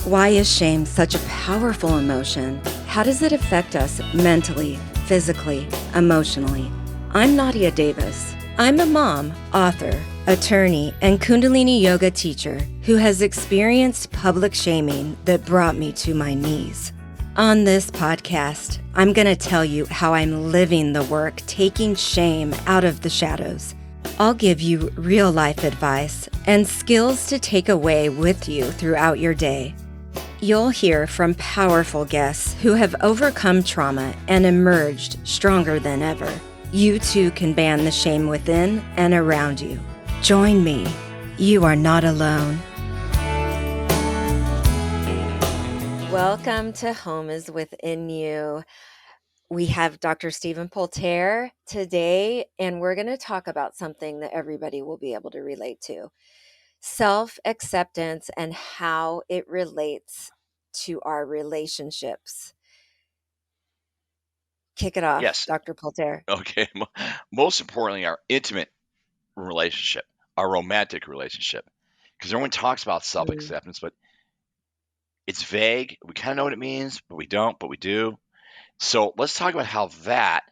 Why is shame such a powerful emotion? How does it affect us mentally, physically, emotionally? I'm Nadia Davis. I'm a mom, author, attorney, and Kundalini yoga teacher who has experienced public shaming that brought me to my knees. On this podcast, I'm going to tell you how I'm living the work taking shame out of the shadows. I'll give you real-life advice and skills to take away with you throughout your day. You'll hear from powerful guests who have overcome trauma and emerged stronger than ever. You too can ban the shame within and around you. Join me. You are not alone. Welcome to Home is Within You. We have Dr. Stephan Poulter today, and we're going to talk about something that everybody will be able to relate to. Self-acceptance and how it relates to our relationships. Kick it off, Yes. Dr. Poulter. Okay. Most importantly, our intimate relationship, our romantic relationship. Because everyone talks about self-acceptance, but it's vague. We kind of know what it means, but we don't, but we do. So let's talk about how that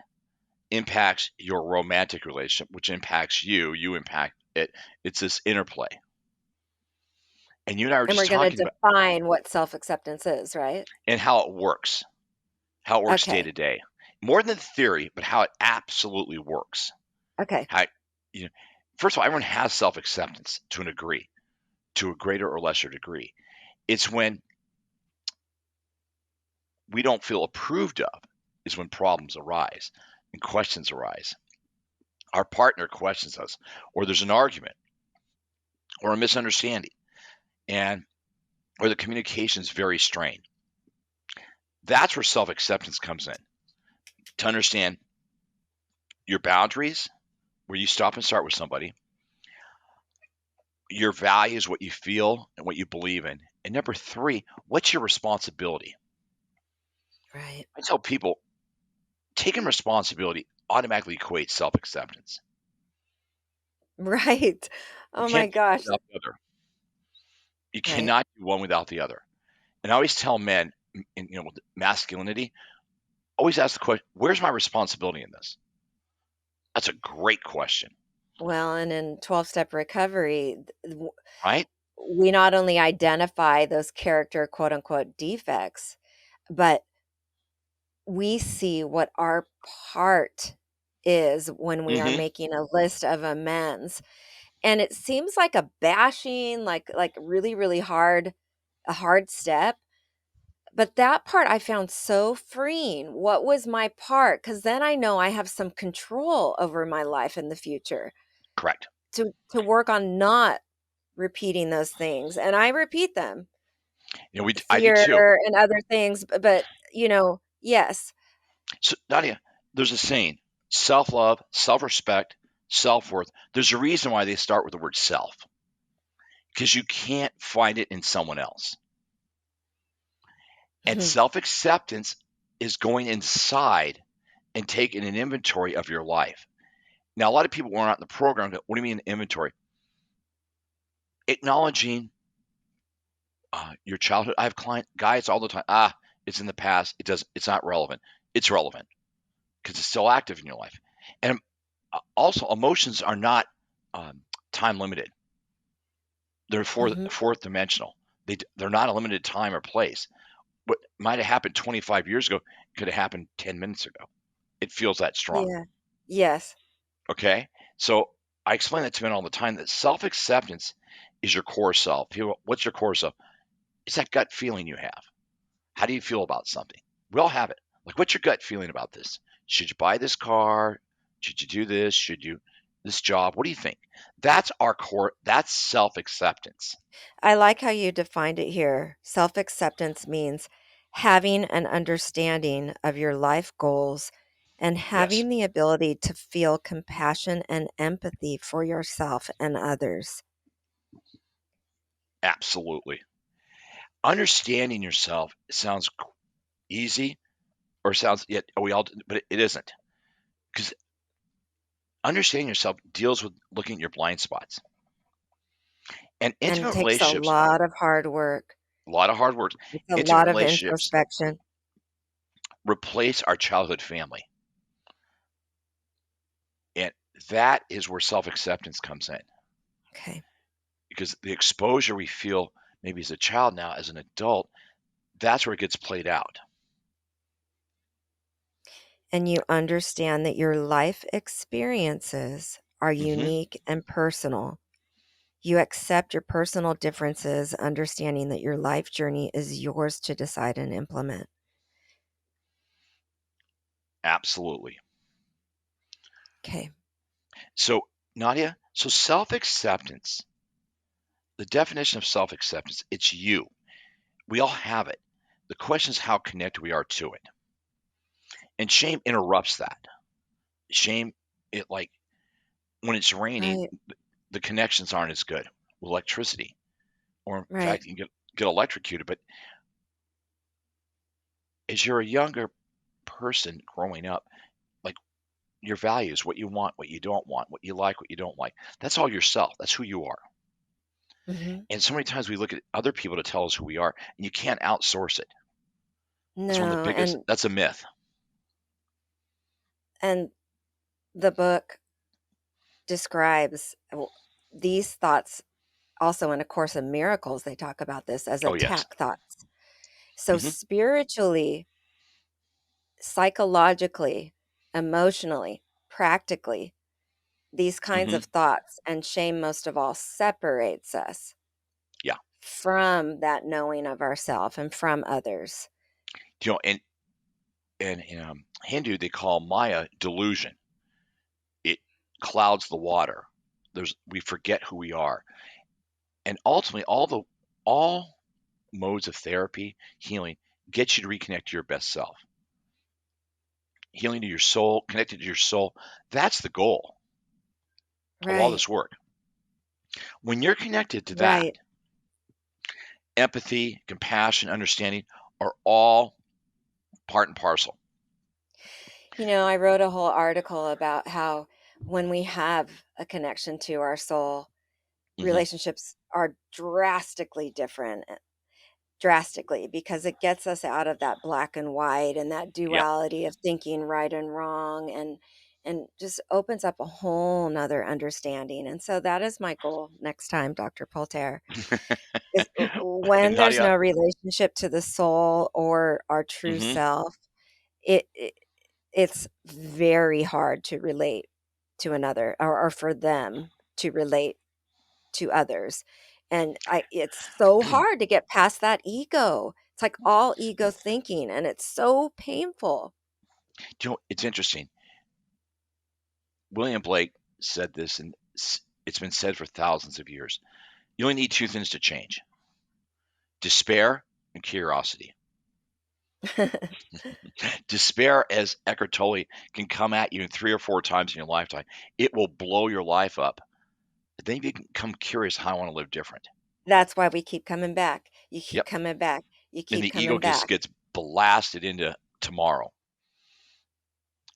impacts your romantic relationship, which impacts you. You impact it. It's this interplay. And you and I were And just we're going to talking about define what self-acceptance is, right? and how it works day to Okay. day. More than theory, but how it absolutely works. Okay. How, you know, first of all, everyone has self-acceptance to a degree, to a greater or lesser degree. It's when we don't feel approved of is when problems arise and questions arise. Our partner questions us, or there's an argument, or a misunderstanding, and or the communication is very strained. That's where self-acceptance comes in. To understand your boundaries, where you stop and start with somebody, your values, what you feel and what you believe in. And number three, what's your responsibility? Right. I tell people taking responsibility automatically equates self-acceptance. Right. You Oh my can't do one gosh. without the other. You Right. cannot do one without the other. And I always tell men, in with masculinity, always ask the question, "Where's my responsibility in this?" That's a great question, Well, and in 12-step recovery, right? we not only identify those character quote unquote defects, but we see what our part is when we are Hmm. making a list of amends. And it seems like a bashing, like really, really hard, a hard step. But that part I found so freeing. What was my part? Because then I know I have some control over my life in the future Correct. to work on not repeating those things. And I repeat them, I do too. fear and other things. But yes. So Nadia, there's a saying: self-love, self-respect, self-worth. There's a reason why they start with the word self, because you can't find it in someone else. And self-acceptance is going inside and taking an inventory of your life. Now, a lot of people who are not in the program go, "What do you mean inventory?" Acknowledging your childhood. I have guys all the time. It's in the past. It's not relevant. It's relevant because it's still active in your life. And also, emotions are not time limited. They're Mhm. fourth dimensional. They're not a limited time or place. What might have happened 25 years ago could have happened 10 minutes ago. It feels that strong. Yeah. Yes. Okay, so I explain that to men all the time that self-acceptance is your core self. People, what's your core self? It's that gut feeling you have. How do you feel about something? We all have it. Like, what's your gut feeling about this? Should you buy this car? Should you do this? Should you this job? What do you think? That's our core. That's self-acceptance. I like how you defined it here. Self-acceptance means having an understanding of your life goals and Yes, having the ability to feel compassion and empathy for yourself and others. absolutely. Understanding yourself sounds easy, or sounds yet we all, but it isn't, because understanding yourself deals with looking at your blind spots and And it intimate takes a relationships. lot of hard work. A lot of hard work. It's a Intimate lot of relationships introspection. replace our childhood family. And that is where self-acceptance comes in, Okay. because the exposure we feel maybe as a child, now as an adult, that's where it gets played out. And you understand that your life experiences are Hmm. unique and personal. You accept your personal differences, understanding that your life journey is yours to decide and implement. Absolutely. Okay. So, Nadia, so self-acceptance, the definition of self-acceptance, it's you. We all have it. The question is how connected we are to it. And shame interrupts that. Shame, it like when it's raining, Right. the connections aren't as good with electricity, or in Right. fact, you can get electrocuted. But as you're a younger person growing up, like your values, what you want, what you don't want, what you like, what you don't like, that's all yourself. That's who you are. Hmm. And so many times we look at other people to tell us who we are, and you can't outsource it. That's one of the No, biggest, that's a myth. and the book describes these thoughts also in A Course in Miracles. They talk about this as Oh, yes. attack thoughts. So Hmm. spiritually, psychologically, emotionally, practically, these kinds Hmm. of thoughts and shame most of all separates us Yeah. from that knowing of ourself and from others. And in Hindu, they call Maya delusion. It clouds the water. We forget who we are. And ultimately, all modes of therapy, healing, get you to reconnect to your best self. Healing to your soul, connected to your soul. That's the goal of all Right, this work. When you're connected to that, right. empathy, compassion, understanding are all part and parcel. I wrote a whole article about how when we have a connection to our soul, Hmm. relationships are drastically different. Drastically, because it gets us out of that black and white and that Yeah. duality of thinking right and wrong, and just opens up a whole nother understanding. And so that is my goal next time, Dr. Poulter, is And when there's Nadia, no relationship to the soul or our true hmm self, it it's very hard to relate to another, or for them to relate to others. And it's so hard to get past that ego. It's like all ego thinking, and it's so painful. it's interesting. William Blake said this, and it's been said for thousands of years. You only need two things to change: despair and curiosity. Despair, as Eckhart Tolle, can come at you in 3 or 4 times in your lifetime. It will blow your life up. But then you become curious how I want to live different. That's why we keep coming back. You keep Yep. coming back. You And keep the ego coming just back. gets blasted into tomorrow.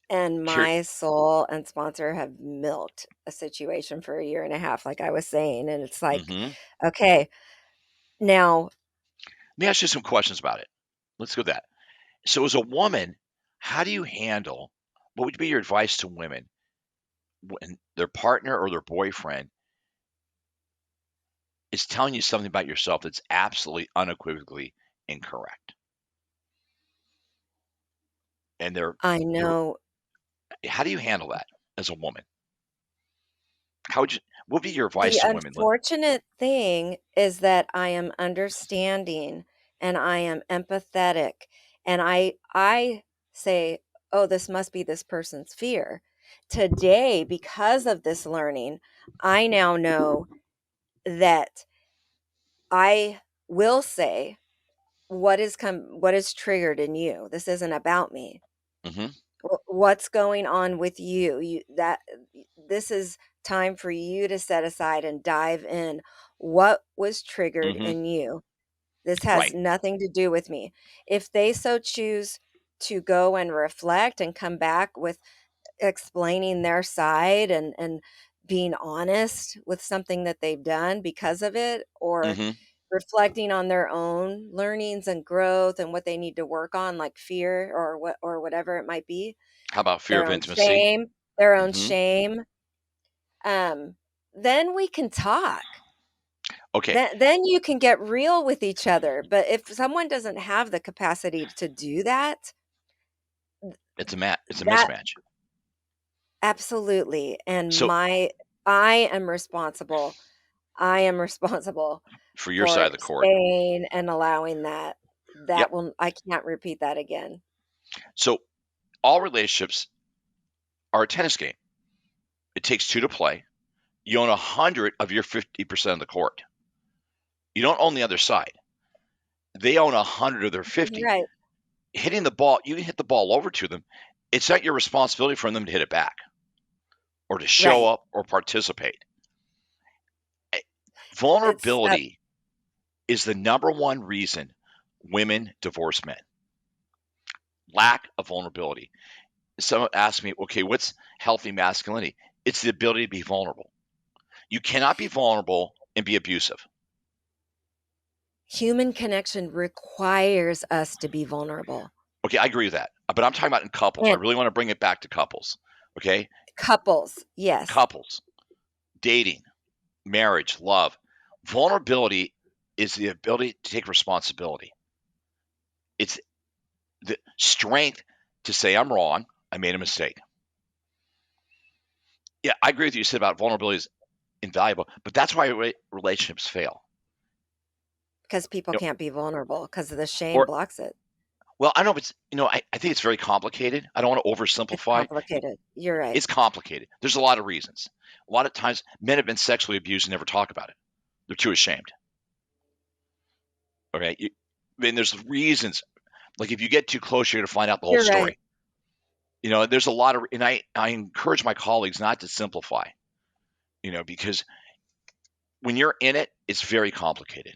And Cur- my soul and sponsor have milked a situation for a year and a half, like I was saying. And it's like, hmm okay, now Let me ask you some questions about it. Let's go with that. So, as a woman, how do you handle? What would be your advice to women when their partner or their boyfriend is telling you something about yourself that's absolutely unequivocally incorrect? And I they're know. how do you handle that as a woman? How would you? What would be your The advice to women? unfortunate thing is that I am understanding and I am empathetic, and I say, "Oh, this must be this person's fear." Today, because of this learning, I now know that I will say what is triggered in you. This isn't about me. Hmm. What's going on with you? This is time for you to set aside and dive in. What was triggered Hmm. in you? This has Right. nothing to do with me. If they so choose to go and reflect and come back with explaining their side and being honest with something that they've done because of it, or Hmm. reflecting on their own learnings and growth and what they need to work on, like fear or whatever it might be, How about fear their of own intimacy? shame, their own Hmm. shame, then we can talk. Okay, Then you can get real with each other. But if someone doesn't have the capacity to do that, it's a that mismatch. absolutely. And So I am responsible. I am responsible for your side for of the court, staying and allowing that. yep. I can't repeat that again. So all relationships are a tennis game. It takes two to play. You own 100 of your 50% of the court. You don't own the other side. They own 100 of their 50. Right, Hitting the ball, you can hit the ball over to them. It's not your responsibility for them to hit it back or to show right. up or participate. Eh, It's Vulnerability is the number one reason women divorce men. Lack of vulnerability. Someone asked me, okay, what's healthy masculinity? It's the ability to be vulnerable. You cannot be vulnerable and be abusive. human connection requires us to be vulnerable. Okay, I agree with that. But I'm talking about in couples. I And really want to bring it back to couples. Okay? couples, yes. Couples, dating, marriage, love. Vulnerability is the ability to take responsibility. It's the strength to say, I'm wrong. I made a mistake. Yeah, I agree with you said about vulnerability is invaluable, but that's why relationships fail. Because people You know, can't be vulnerable because the shame or blocks it. well, I don't know if it's I think it's very complicated. I don't want to It's oversimplify. complicated. You're right. It's complicated. There's a lot of reasons. A lot of times men have been sexually abused and never talk about it. They're too ashamed. Okay. I mean, there's reasons. Like if you get too close, you're going to find out the whole You're right. story. There's a lot of, and I encourage my colleagues not to simplify, because when you're in it, it's very complicated.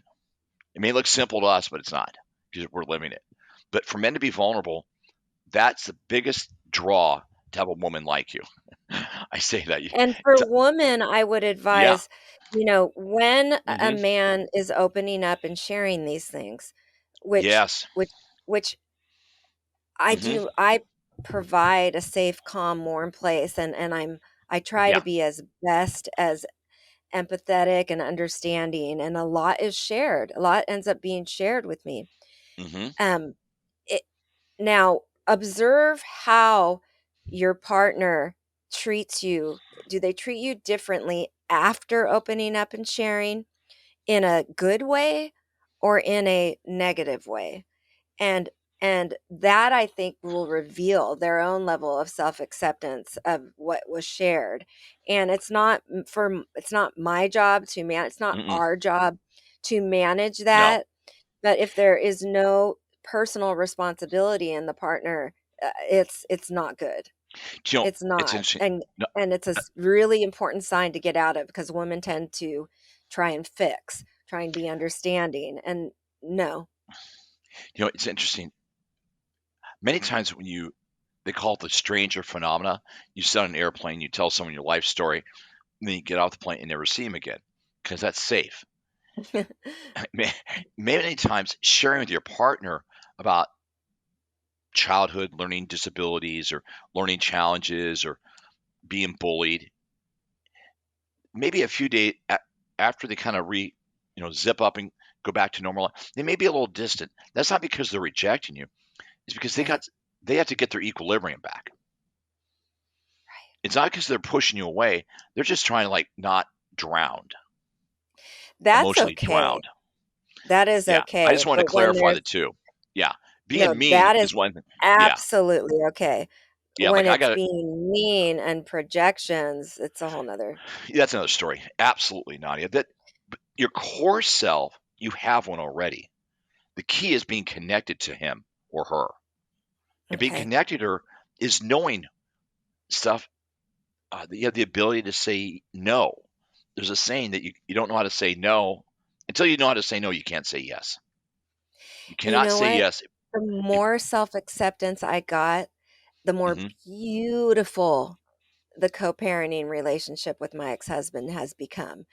It may look simple to us, but it's not because we're living it. But for men to be vulnerable, that's the biggest draw to have a woman like you. I say that. And for It's, women, I would yeah. advise, when a Hmm. man is opening up and sharing these things, which Yes. which which Hmm. I provide a safe, calm, warm place, and I try to Yeah. be as best as empathetic and understanding, and a lot is shared. A lot ends up being shared with me. Hmm. Um, it, Now observe how your partner treats you. Do they treat you differently after opening up and sharing, in a good way or in a negative way? And that, I think, will reveal their own level of self-acceptance of what was shared. And it's not my job to man it's not Mm-mm. our job to manage No. that. But if there is no personal responsibility in the partner, it's not good. It's It's not. interesting. No, And it's a really important sign to get out of, because women tend to try and fix, try and be understanding, and no. it's interesting. Many times they call it the stranger phenomena. You sit on an airplane, you tell someone your life story, and then you get off the plane and never see them again because that's safe. Many times sharing with your partner about childhood learning disabilities or learning challenges or being bullied, maybe a few days after they kind of zip up and go back to normal life, they may be a little distant. That's not because they're rejecting you. It's because Right. they have to get their equilibrium back. It's not because they're pushing you away. They're just trying to like not drown, That's emotionally okay. drowned. That is Yeah. I just okay, wanted to but when clarify there's the two. Yeah. no, Being mean that is is one thing. Yeah. absolutely okay. Yeah. When Like I it's got to, being mean and projections, it's a whole nother. that's another story. Absolutely, Nadia. That your core self, you have one already. The key is being connected to him or her. And being Okay. connected to her is knowing stuff that you have the ability to say no. There's a saying that you don't know how to say no. Until you know how to say no, you can't say yes. You You cannot know say what? yes The if more self-acceptance I got, the more mhm. beautiful the co-parenting relationship with my ex-husband has become.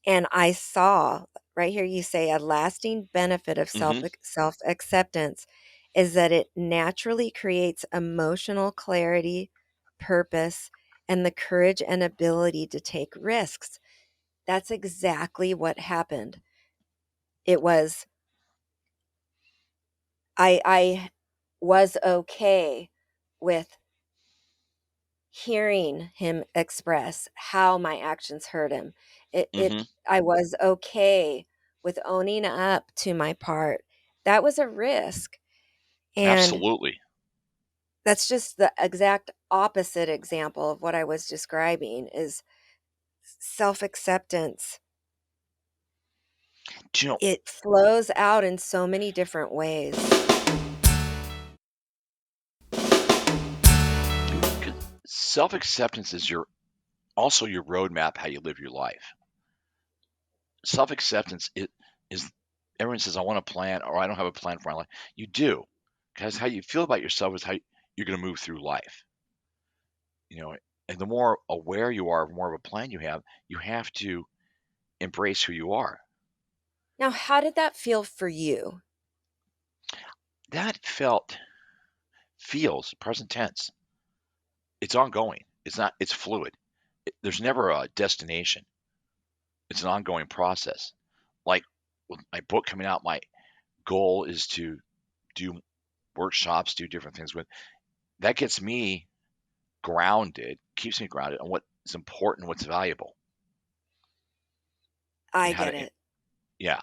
And I saw right here, you say a lasting benefit of Mm-hmm. self acceptance is that it naturally creates emotional clarity, purpose, and the courage and ability to take risks. That's exactly what happened. It was, I was okay with hearing him express how my actions hurt him. Mm-hmm. I was okay with owning up to my part. That was a risk. And Absolutely. that's just the exact opposite example of what I was describing is self-acceptance. Do you know, It flows out in so many different ways. 'cause self-acceptance is your also your roadmap how you live your life. Self-acceptance is everyone says, I want a plan or I don't have a plan for my life. You do. Because how you feel about yourself is how you're going to move through life. You know, and the more aware you are, the more of a plan you have to embrace who you are. Now, how did that feel for you? That feels present tense. It's ongoing. It's not, it's fluid. There's never a destination. It's an ongoing process. Like with my book coming out, my goal is to do workshops, do different things with that gets me grounded, keeps me grounded on what is important, what's valuable, and I how get to, it. yeah.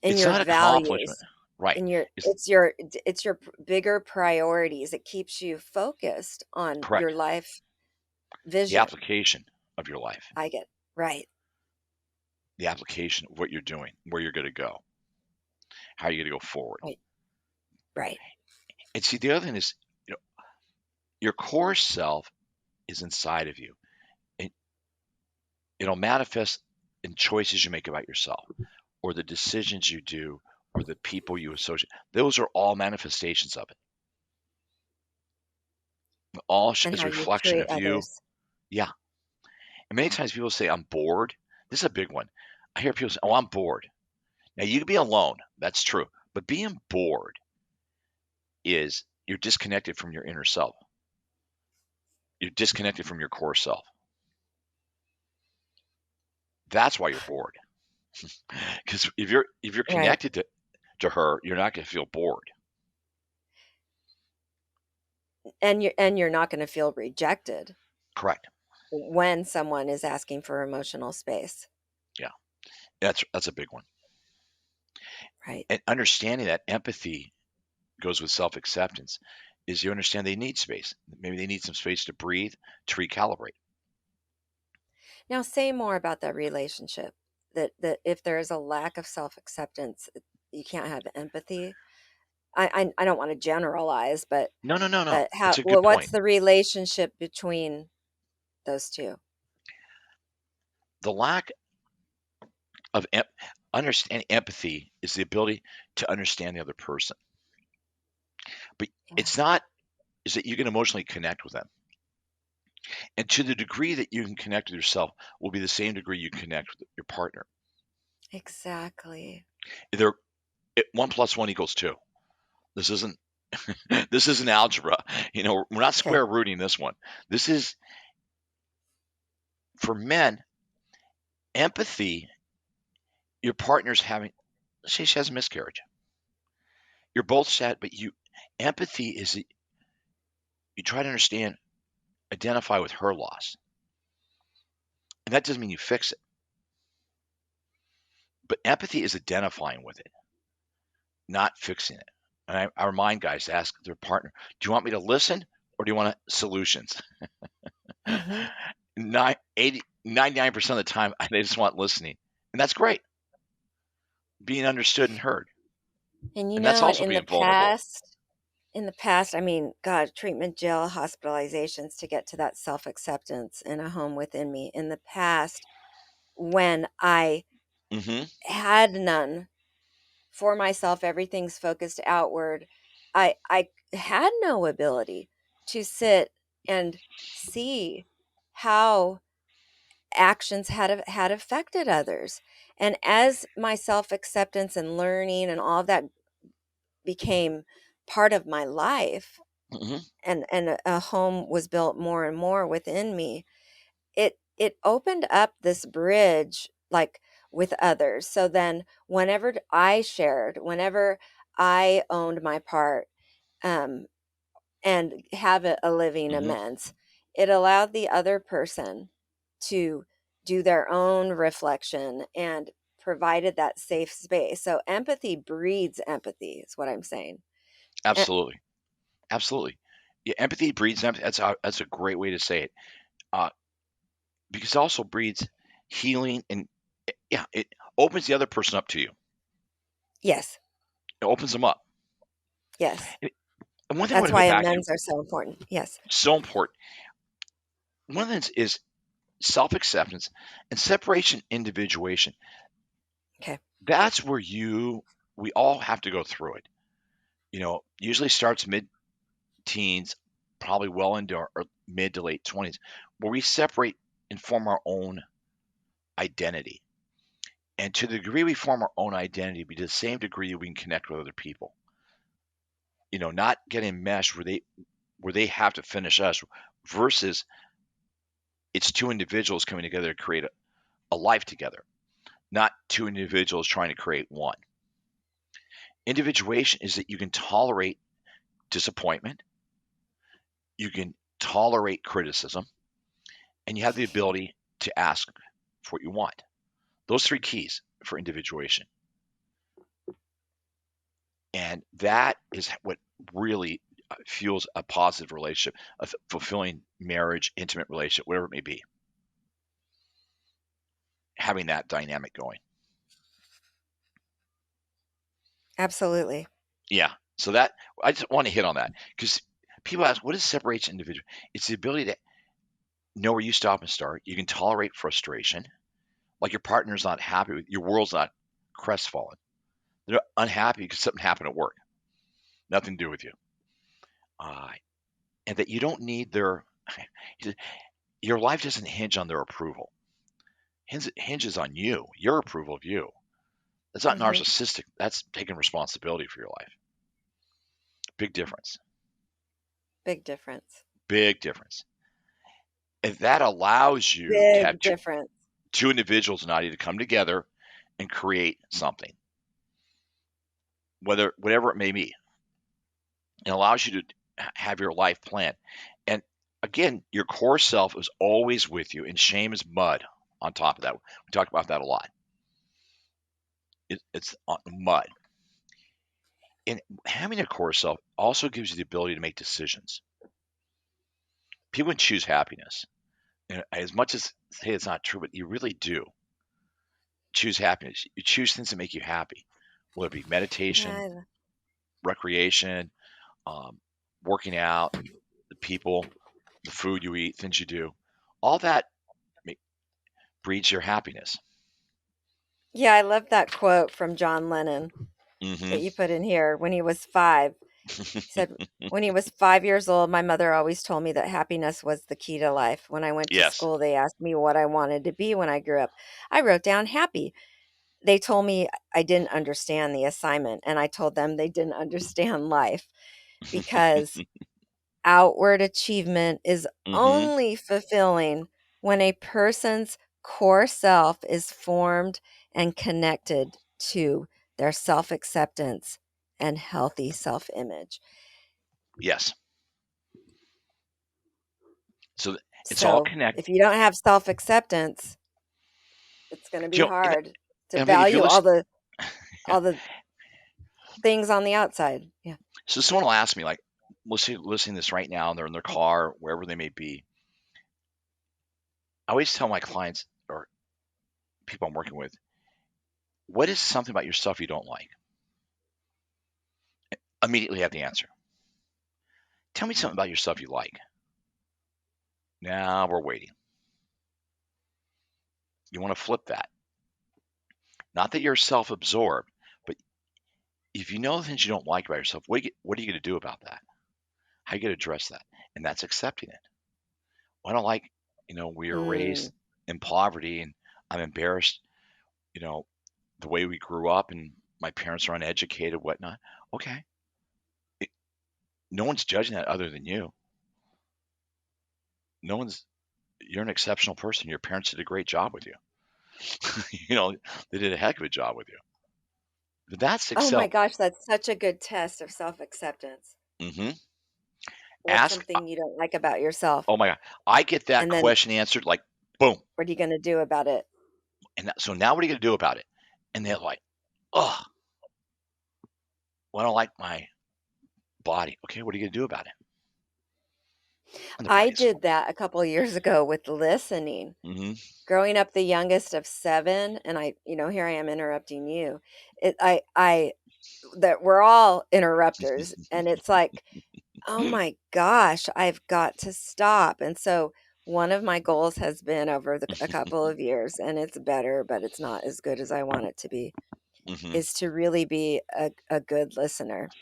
And It's your not accomplishment, values right? and your It's it's your bigger priorities. It keeps you focused on your correct. life The vision. application of your life, I get right, the application of what you're doing, where you're going to go, how you're going to go forward. right, right. And see, the other thing is, you know, your core self is inside of you, and it'll manifest in choices you make about yourself, or the decisions you do, or the people you associate. Those are all manifestations of it. All And is how a you reflection treat of you. others. Yeah. And many times people say, I'm bored. This is a big one. I hear people say, oh, I'm bored. Now, you can be alone. That's true. But being bored is you're disconnected from your inner self. You're disconnected from your core self. That's why you're bored. Because if you're Right. connected to her, you're not going to feel bored. And you're not going to feel rejected Correct. when someone is asking for emotional space. Yeah. That's a big one. Right. And understanding that empathy goes with self-acceptance is you understand they need space. Maybe they need some space to breathe, to recalibrate. Now say more about that relationship. That if there is a lack of self-acceptance, you can't have empathy. I don't want to generalize, No, no, no, no. but how It's a good what's point. the relationship between those two? The lack of understanding empathy is the ability to understand the other person. But Yeah. it's not is that you can emotionally connect with them. And to the degree that you can connect with yourself will be the same degree you connect with your partner. Exactly. They're, one plus one equals two. This isn't this isn't algebra. You know, we're not Okay. square rooting this one. This is for men, empathy, your partner's having say she has a miscarriage. You're both sad, but you empathy is you try to understand, identify with her loss. And that doesn't mean you fix it. But empathy is identifying with it, not fixing it. And I remind guys to ask their partner, do you want me to listen or do you want solutions? Hmm. 99% of the time, they just want listening. And that's great, being understood and heard. And And that's also in the being vulnerable. past, I mean, God, treatment, jail, hospitalizations to get to that self-acceptance in a home within me. In the past, when I Hmm. had none for myself, everything's focused outward. I had no ability to sit and see how actions had affected others. And as my self-acceptance and learning and all of that became part of my life, Hmm. and a home was built more and more within me, it opened up this bridge, like, with others. So then whenever I shared, whenever I owned my part, um and have a living Hmm. amends, it allowed the other person to do their own reflection and provided that safe space. So empathy breeds empathy, is what I'm saying. Eh, Absolutely. Absolutely. Yeah, empathy breeds empathy. That's a great way to say it. Uh, because it also breeds healing and yeah, it opens the other person up to you. yes, It opens them up. yes. And one thing I want That's to go why back to, amends are so important. Yes. so important. One of the things is self-acceptance and separation individuation. Okay. That's where we all have to go through it. Usually starts mid-teens, probably well into our mid to late 20s, where we separate and form our own identity. And to the degree we form our own identity, be to the same degree we can connect with other people. Not getting meshed where they have to finish us versus it's two individuals coming together to create a life together, not two individuals trying to create one. Individuation is that you can tolerate disappointment, you can tolerate criticism, and you have the ability to ask for what you want. Those three keys for individuation. And that is what really fuels a positive relationship, a fulfilling marriage, intimate relationship, whatever it may be, having that dynamic going. Absolutely. Yeah. So that I just want to hit on that because people ask, what is separates individual? It's the ability to know where you stop and start. You can tolerate frustration, like your partner's not happy with your world's not crestfallen. They're unhappy because something happened at work, nothing to do with you, uh, and that you don't need their. Your life doesn't hinge on their approval. Hinges on you, your approval of you. That's not Hmm. narcissistic. That's taking responsibility for your life. Big difference. Big difference. Big difference. And that allows you to have Big two, difference. two individuals not to come together and create something, whatever it may be. It allows you to have your life plan. And again, your core self is always with you, and shame is mud on top of that. We talk about that a lot. It's mud. And having a core self also gives you the ability to make decisions. People can choose happiness. As much as say it's not true, but you really do choose happiness. You choose things that make you happy, whether it be meditation, Yeah, recreation, um, working out, the people, the food you eat, things you do. All that ma- breeds your happiness. yeah, I love that quote from John Lennon Hmm. that you put in here. When he was 5, he said, when he was 5 years old, my mother always told me that happiness was the key to life. When I went to Yes. school, they asked me what I wanted to be when I grew up. I wrote down happy. They told me I didn't understand the assignment, and I told them they didn't understand life, because outward achievement is Hmm. only fulfilling when a person's core self is formed and connected to their self acceptance and healthy self image. Yes. So it's all So, connected. if you don't have self acceptance, it's going to be And, hard to and if you value listen, all the things on the outside. Yeah. so someone will ask me, like, listening to this right now, and they're in their car, wherever they may be. I always tell my clients or people I'm working with, what is something about yourself you don't like? Immediately have the answer. Tell me something about yourself you like. Now we're waiting. You want to flip that. Not that you're self-absorbed, but if you know the things you don't like about yourself, what are you going to do about that? How are you going to address that? And that's accepting it. Well, I don't like, we were raised Mm. in poverty and I'm embarrassed, you know, the way we grew up and my parents are uneducated, whatnot. Okay. It, no one's judging that other than you. No one's, you're an exceptional person. Your parents did a great job with you. You know, they did a heck of a job with you. But that's Oh my excel. gosh, that's such a good test of self-acceptance. Hmm. What's Ask, something you don't like about yourself? oh my God, I get that And then question answered like, boom. what are you gonna do about it? And so now what are you going to do about it? And they're like, oh, well, I don't like my body. Okay, what are you going to do about it? And the I body is did full. that a couple of years ago with listening. Hmm. Growing up the youngest of 7, and here I am interrupting you. I that we're all interrupters, and it's like, "Oh my gosh, I've got to stop." And so one of my goals has been over a couple of years, and it's better, but it's not as good as I want it to be, Hmm. is to really be a good listener.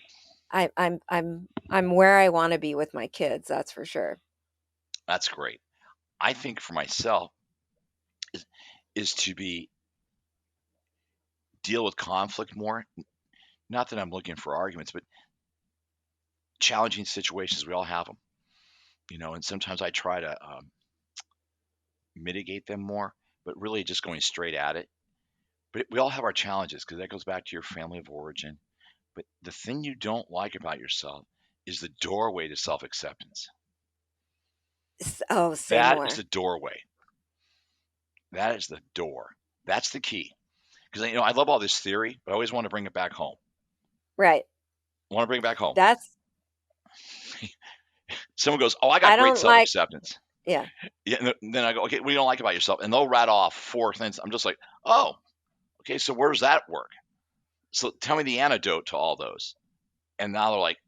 I'm where I want to be with my kids, that's for sure. That's great. I think for myself is, is to be deal with conflict more. Not that I'm looking for arguments, but challenging situations. We all have them, and sometimes I try to mitigate them more, but really just going straight at it. But we all have our challenges because that goes back to your family of origin. But the thing you don't like about yourself is the doorway to self acceptance. Oh, say That is more. the doorway. That is the door. That's the key. Because I love all this theory, but I always want to bring it back home. Right. I want to bring it back home. That's Someone goes, "Oh, I got I great don't self like acceptance." yeah. Yeah, and then I go, "Okay, what do you don't like about yourself?" And they'll rattle off 4 things. I'm just like, "Oh, okay. So where does that work? So tell me the antidote to all those." And now they're like,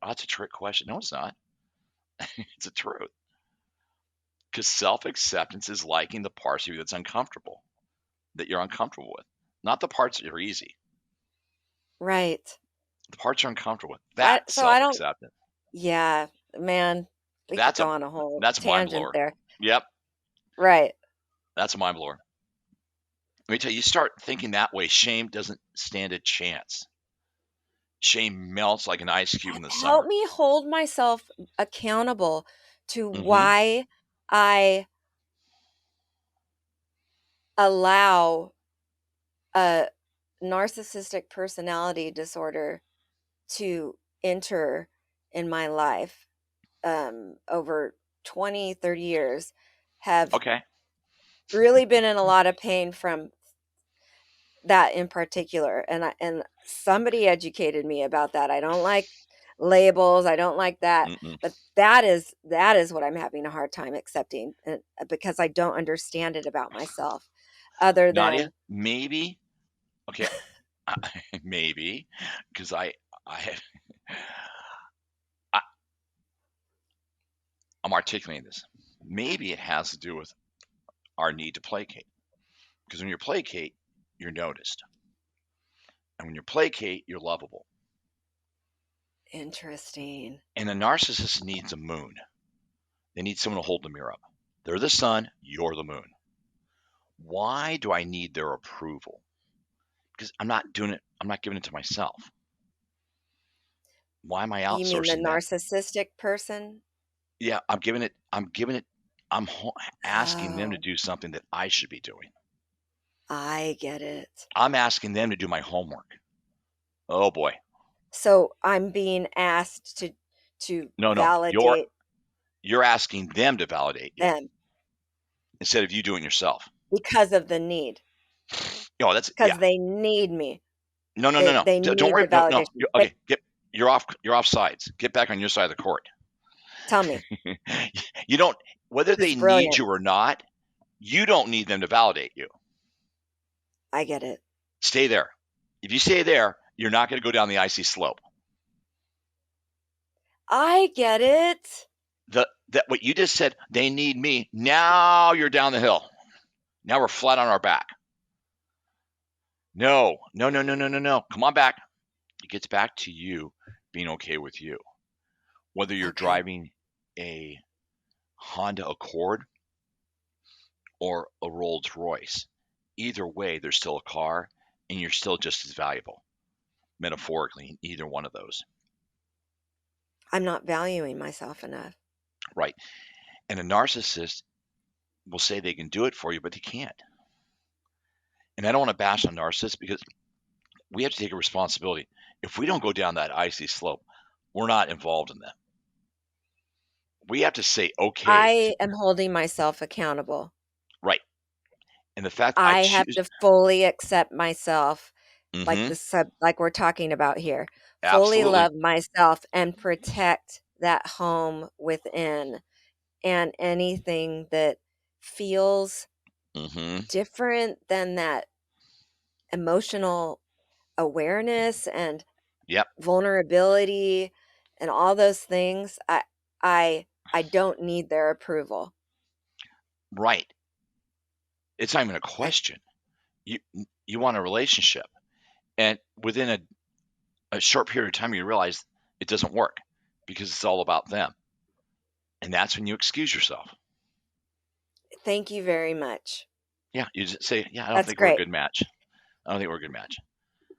"Oh, that's a trick question." No, it's not. It's the truth. Because self acceptance is liking the parts of you that's uncomfortable, that you're uncomfortable with, not the parts that are easy. Right. The parts you're uncomfortable with. I That's so I self don't acceptance. yeah, man, we could That's go a on a whole that's a mind tangent blower. there. Yep, Right. that's a mind blower. Let me tell you, you start thinking that way, shame doesn't stand a chance. Shame melts like an ice cube in the Help summer. me hold myself accountable to Hmm. why I allow a narcissistic personality disorder to enter in my life over 20, 30 years, have Okay. really been in a lot of pain from that in particular, and somebody educated me about that. I don't like labels, I don't like that, Mm-mm. but that is what I'm having a hard time accepting, because I don't understand it about myself other Nadia, than maybe. Okay, maybe because I, I I'm articulating this. Maybe it has to do with our need to placate. Because when you placate, you're noticed, and when you placate, you're lovable. interesting. And a narcissist needs a moon. They need someone to hold the mirror up. They're the sun, you're the moon. Why do I need their approval? Because I'm not doing it, I'm not giving it to myself. Why am I You mean the outsourcing that? narcissistic person? Yeah, I'm asking them to Oh, do something that I should be doing. I get it. I'm asking them to do my homework. Oh boy. So I'm being asked to No. You're validate you're asking them to validate you them instead of you doing yourself. because of the need, That's because they need me. no. They Don't need worry. the No. validation. Wait, Okay, you're off sides. Get back on your side of the court. tell me. You don't whether This they is need brilliant. you or not, you don't need them to validate you. I get it. Stay there. If you stay there, you're not going to go down the icy slope. I get it. That what you just said, they need me. Now you're down the hill. Now we're flat on our back. No. Come on back. It gets back to you being okay with you. Whether you're Okay. driving a Honda Accord or a Rolls Royce. Either way, there's still a car, and you're still just as valuable, metaphorically, in either one of those. I'm not valuing myself enough. Right. And a narcissist will say they can do it for you, but they can't. And I don't want to bash on narcissists because we have to take a responsibility. If we don't go down that icy slope, we're not involved in them. We have to say, okay, I am holding myself accountable. right. And the fact I I have choose, to fully accept myself, like hmm like we're talking about here. Fully absolutely. love myself and protect that home within. And anything that feels hmm different than that emotional awareness and Yep. vulnerability and all those things, I I don't need their approval. Right. It's not even a I question. You you want a relationship, and within a short period of time, you realize it doesn't work because it's all about them, and that's when you excuse yourself. Thank you very much. Yeah, you just say, "Yeah, I don't That's think we're a great. good match. I don't think we're a good match."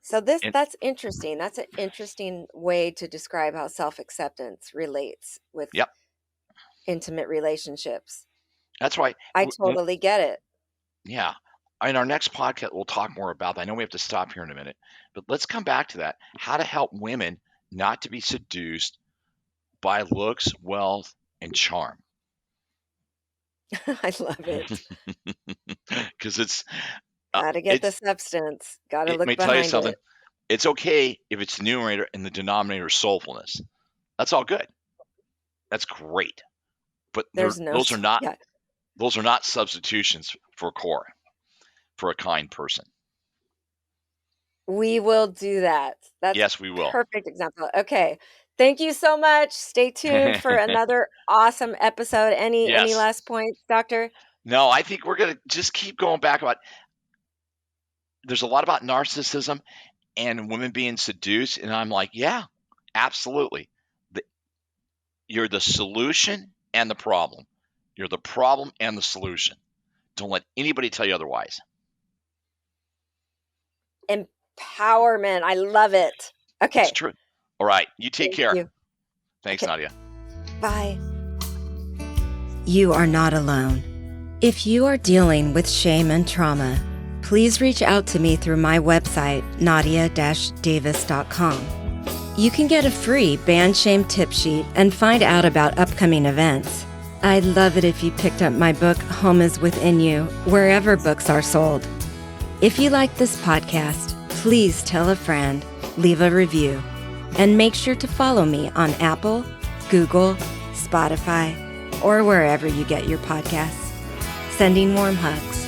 So And that's interesting. That's an interesting way to describe how self-acceptance relates with yep, intimate relationships. that's why. I totally get it. Yeah. In our next podcast, we'll talk more about that. I know we have to stop here in a minute, but let's come back to that. How to help women not to be seduced by looks, wealth, and charm. I love it. Because Gotta get the it's substance. Gotta it look may tell you behind something. it. It's okay if it's the numerator and the denominator is soulfulness. That's all good. That's great. But There's no yeah. those are not substitutions for core, for a kind person. We will do that. That's Yes, we will. perfect example. Okay. Thank you so much. Stay tuned for another awesome episode. Any Yes. last points, doctor? No, I think we're gonna just keep going back about. There's a lot about narcissism and women being seduced, and I'm like, yeah, absolutely. The, you're the solution and the problem. You're the problem and the solution. Don't let anybody tell you otherwise. Empowerment. I love it. It's Okay. true. All right. You take Thank care. you. Thanks, Okay. Nadia. Bye. You are not alone. If you are dealing with shame and trauma, please reach out to me through my website, nadia-davis.com. You can get a free band shame tip sheet and find out about upcoming events. I'd love it if you picked up my book, Home is Within You, wherever books are sold. If you like this podcast, please tell a friend, leave a review, and make sure to follow me on Apple, Google, Spotify, or wherever you get your podcasts. Sending warm hugs.